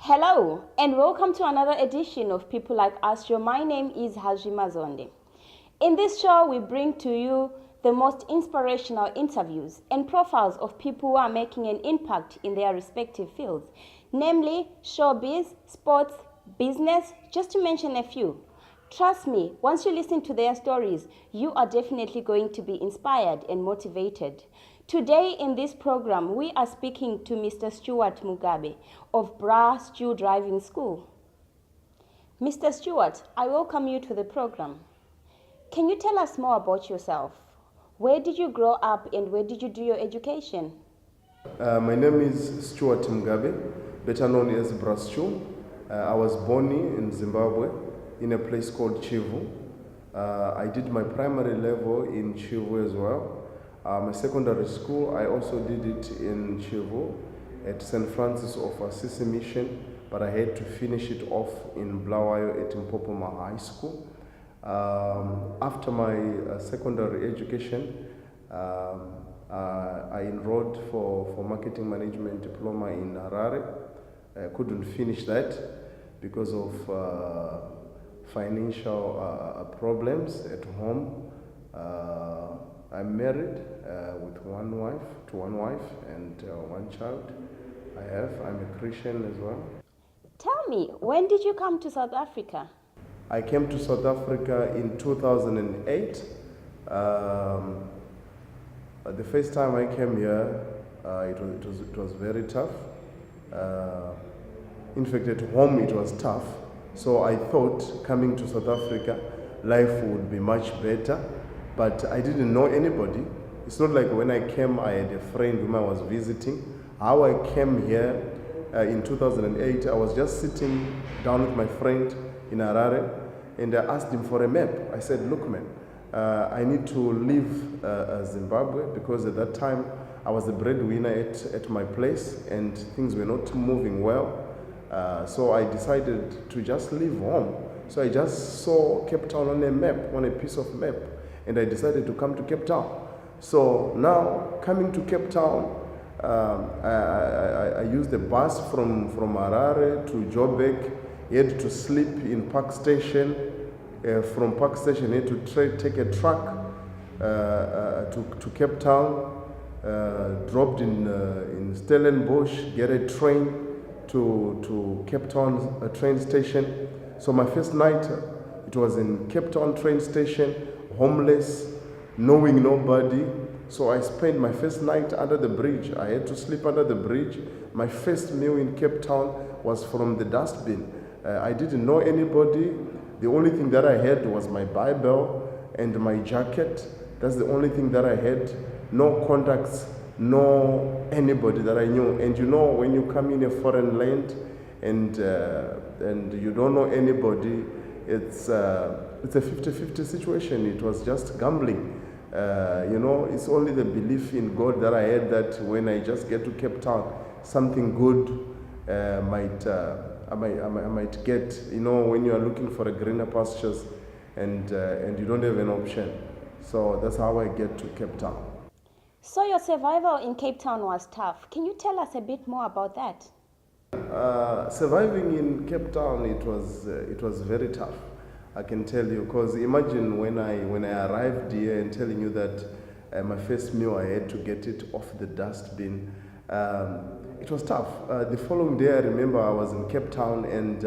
Hello and welcome to another edition of People Like Us Show. My name is Hajima Zonde. In this show, we bring to you the most inspirational interviews and profiles of people who are making an impact in their respective fields, namely showbiz, sports, business, just to mention a few. Trust me, once you listen to their stories, you are definitely going to be inspired and motivated. Today in this program, we are speaking to Mr. Stuart Mugabe of Bra Stew Driving School. Mr. Stuart, I welcome you to the program. Can you tell us more about yourself? Where did you grow up and where did you do your education? My name is Stuart Mugabe, better known as Bra Stew. I was born in Zimbabwe in a place called Chivu. I did my primary level in Chivu as well. My secondary school, I also did it in Chivu at St. Francis of Assisi Mission, but I had to finish it off in Blawayo at Mpopoma High School. After my secondary education, I enrolled for marketing management diploma in Harare. I couldn't finish that because of financial problems at home. I'm married with one wife and one child. I'm a Christian as well. Tell me, when did you come to South Africa? I came to South Africa in 2008. The first time I came here, it was very tough. In fact, at home it was tough. So I thought coming to South Africa, life would be much better. But I didn't know anybody. It's not like when I came, I had a friend whom I was visiting. How I came here in 2008, I was just sitting down with my friend in Harare, and I asked him for a map. I said, look man, I need to leave Zimbabwe because at that time I was the breadwinner at my place and things were not moving well. So I decided to just leave home. So I just saw Cape Town on a map, on a piece of map. And I decided to come to Cape Town. So now, coming to Cape Town, I used the bus from Harare to Joburg. I had to sleep in Park Station. From Park Station, I had to take a truck to Cape Town, dropped in Stellenbosch, get a train to Cape Town train station. So my first night, it was in Cape Town train station, homeless, knowing nobody. So I spent my first night under the bridge. I had to sleep under the bridge. My first meal in Cape Town was from the dustbin. I didn't know anybody. The only thing that I had was my Bible and my jacket. That's the only thing that I had. No contacts, no anybody that I knew. And you know, when you come in a foreign land and you don't know anybody, it's a 50-50 situation. It was just gambling. It's only the belief in God that I had that when I just get to Cape Town, something good I might get. When you are looking for a greener pastures and you don't have an option. So that's how I get to Cape Town. So your survival in Cape Town was tough. Can you tell us a bit more about that? Surviving in Cape Town, it was very tough. I can tell you, because imagine when I arrived here and telling you that my first meal I had to get it off the dustbin. It was tough. The following day, I remember I was in Cape Town and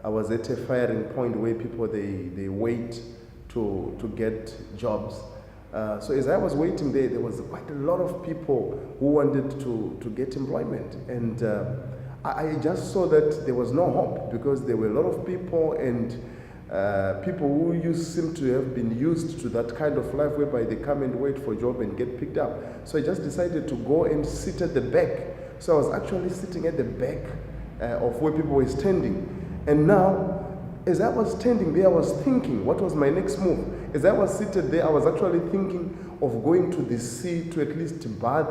I was at a firing point where people they wait to get jobs. So as I was waiting there was quite a lot of people who wanted to get employment, and I just saw that there was no hope because there were a lot of people and people who seem to have been used to that kind of life whereby they come and wait for a job and get picked up. So I just decided to go and sit at the back. So I was actually sitting at the back of where people were standing. And now, as I was standing there, I was thinking, what was my next move? As I was seated there, I was actually thinking of going to the sea to at least bath,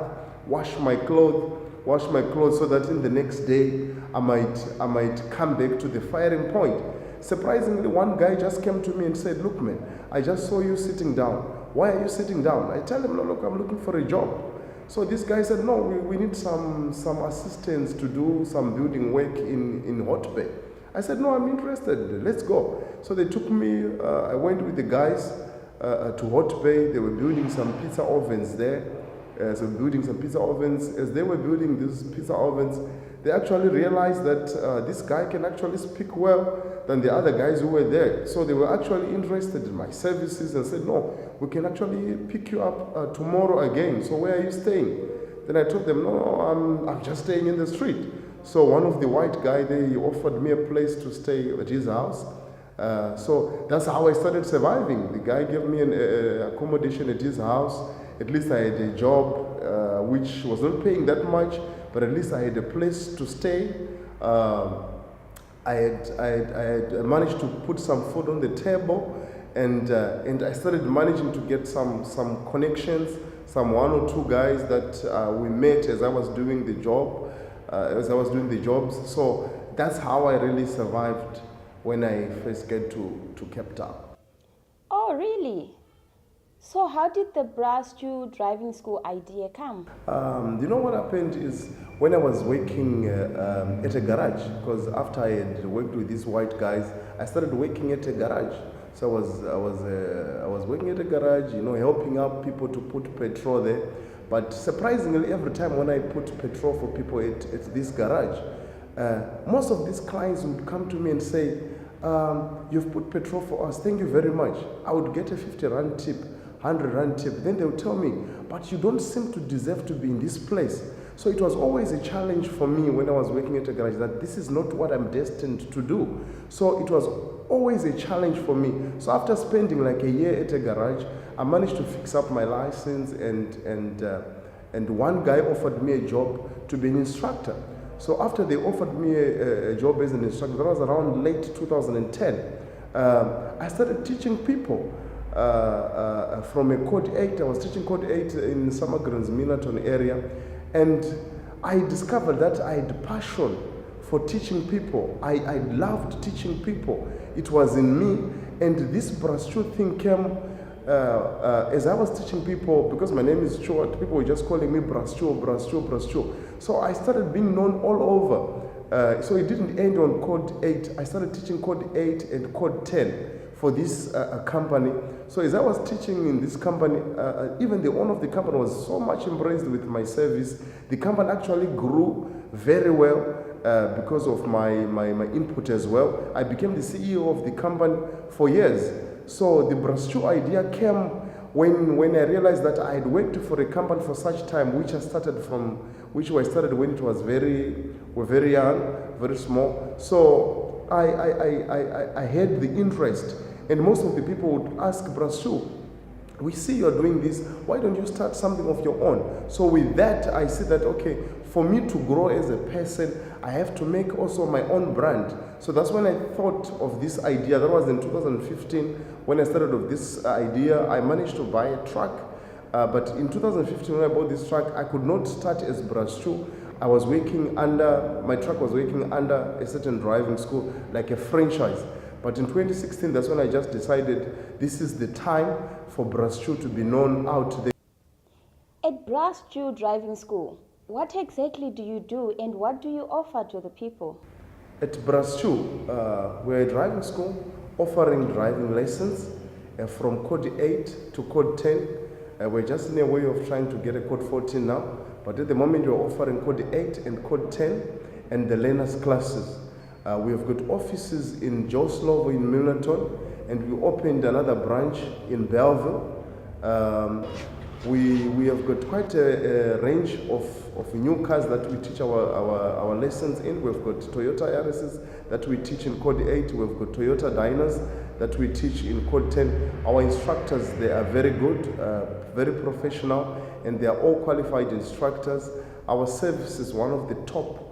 wash my clothes so that in the next day I might come back to the firing point. Surprisingly, one guy just came to me and said, look man, I just saw you sitting down. Why are you sitting down? I tell him, no, look, I'm looking for a job. So this guy said, no, we need some assistance to do some building work in Hot Bay. I said, no, I'm interested, let's go. So they took me, I went with the guys to Hot Bay. They were building some pizza ovens there. As they were building these pizza ovens, they actually realized that this guy can actually speak well than the other guys who were there. So they were actually interested in my services and said, no, we can actually pick you up tomorrow again. So where are you staying? Then I told them, no, I'm just staying in the street. So one of the white guy there, he offered me a place to stay at his house. So that's how I started surviving. The guy gave me an accommodation at his house. At least I had a job which was not paying that much, but at least I had a place to stay. I had managed to put some food on the table, and I started managing to get some connections, some one or two guys that we met as I was doing the job, So that's how I really survived when I first get to Cape Town. Oh, really? So how did the brass Jew driving school idea come? You know what happened is when I was working at a garage, because after I had worked with these white guys, I started working at a garage. So I was working at a garage, helping out people to put petrol there. But surprisingly, every time when I put petrol for people at this garage, most of these clients would come to me and say, you've put petrol for us, thank you very much. I would get a 50 rand tip, 100 rand tip. Then they would tell me, but you don't seem to deserve to be in this place. So it was always a challenge for me when I was working at a garage that this is not what I'm destined to do. So it was always a challenge for me. So after spending like a year at a garage, I managed to fix up my license, and one guy offered me a job to be an instructor. So after they offered me a job as an instructor, that was around late 2010, I started teaching people from a Code 8. I was teaching Code 8 in Summergrins, Milnerton area, and I discovered that I had passion for teaching people. I loved teaching people. It was in me, and this brass Chu thing came as I was teaching people. Because my name is Stuart, people were just calling me brass Chu, brass Chu, brass Chu. So I started being known all over. So it didn't end on Code 8. I started teaching Code 8 and Code 10 for this company. So as I was teaching in this company, even the owner of the company was so much impressed with my service. The company actually grew very well because of my input as well. I became the CEO of the company for years. So the brass Chu idea came when I realized that I had worked for a company for such time, which I started when it was very young, very small. So I had the interest, and most of the people would ask, brass Chu, we see you're doing this, why don't you start something of your own? So with that, I see that, okay, for me to grow as a person, I have to make also my own brand. So that's when I thought of this idea. That was in 2015 when I started with this idea. I managed to buy a truck, but in 2015 when I bought this truck, I could not start as brass Chu. My truck was working under a certain driving school, like a franchise. But in 2016, that's when I just decided this is the time for brass Chu to be known out there. At brass Chu driving school, what exactly do you do and what do you offer to the people? At brass Chu, we're a driving school offering driving lessons from Code 8 to Code 10. We're just in a way of trying to get a Code 14 now, but at the moment we're offering Code 8 and Code 10 and the learners classes. We have got offices in Joslovo in Milnerton, and we opened another branch in Belleville. We have got quite a range of new cars that we teach our lessons in. We've got Toyota Yaris's that we teach in Code 8. We've got Toyota Diners that we teach in Code 10. Our instructors, they are very good, very professional, and they are all qualified instructors. Our service is one of the top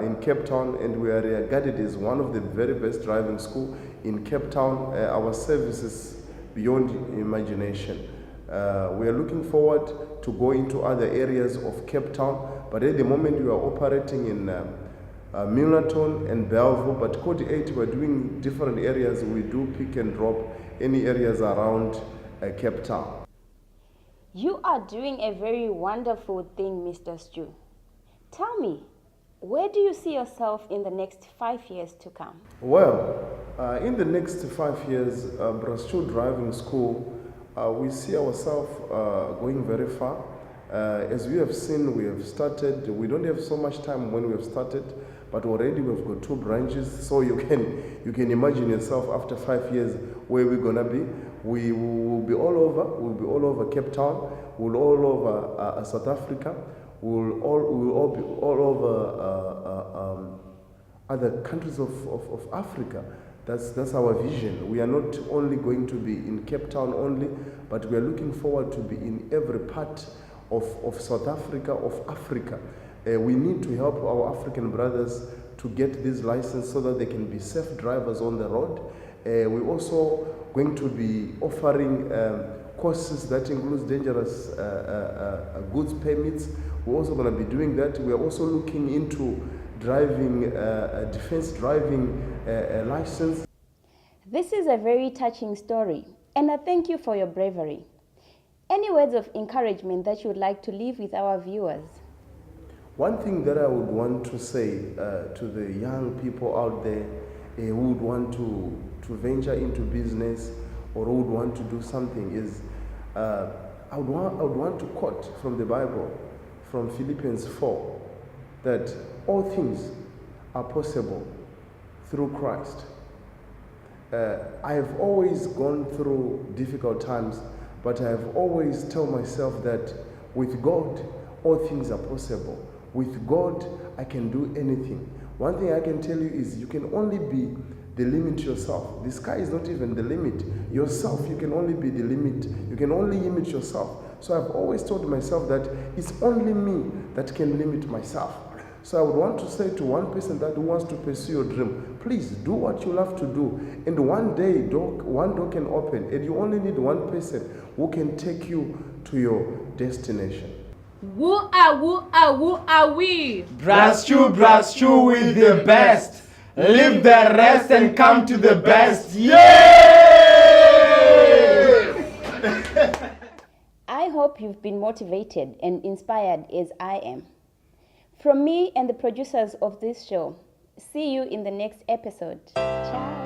in Cape Town, and we are regarded as one of the very best driving school in Cape Town. Our service is beyond imagination. We are looking forward to go into other areas of Cape Town, but at the moment we are operating in Milnerton and Belleville, but Code 8 we're doing different areas. We do pick and drop any areas around Cape Town. You are doing a very wonderful thing, Mr. Stu. Tell me, where do you see yourself in the next 5 years to come? Well, in the next 5 years, Brastu Driving School, we see ourselves going very far. As we have seen, we have started. We don't have so much time when we have started, but already we've got 2 branches. So you can imagine yourself after 5 years where we're gonna be. We will be all over. We'll be all over Cape Town. We'll all over South Africa. We'll all be all over other countries of Africa. That's our vision. We are not only going to be in Cape Town only, but we are looking forward to be in every part of South Africa, of Africa. We need to help our African brothers to get this license so that they can be safe drivers on the road. We're also going to be offering courses that includes dangerous goods permits. We're also going to be doing that. We're also looking into driving, defense driving license. This is a very touching story, and I thank you for your bravery. Any words of encouragement that you would like to leave with our viewers? One thing that I would want to say to the young people out there who would want to venture into business or who would want to do something is, I would want to quote from the Bible, from Philippians 4, that all things are possible through Christ. I have always gone through difficult times, but I have always told myself that with God, all things are possible. With God, I can do anything. One thing I can tell you is you can only be the limit yourself. The sky is not even the limit. Yourself, you can only be the limit. You can only limit yourself. So I've always told myself that it's only me that can limit myself. So I would want to say to one person that wants to pursue your dream, please do what you love to do. And one day, one door can open, and you only need one person who can take you to your destination. Woo are we? Brastu with the best. Leave the rest and come to the best. Yay! I hope you've been motivated and inspired as I am. From me and the producers of this show, see you in the next episode. Ciao.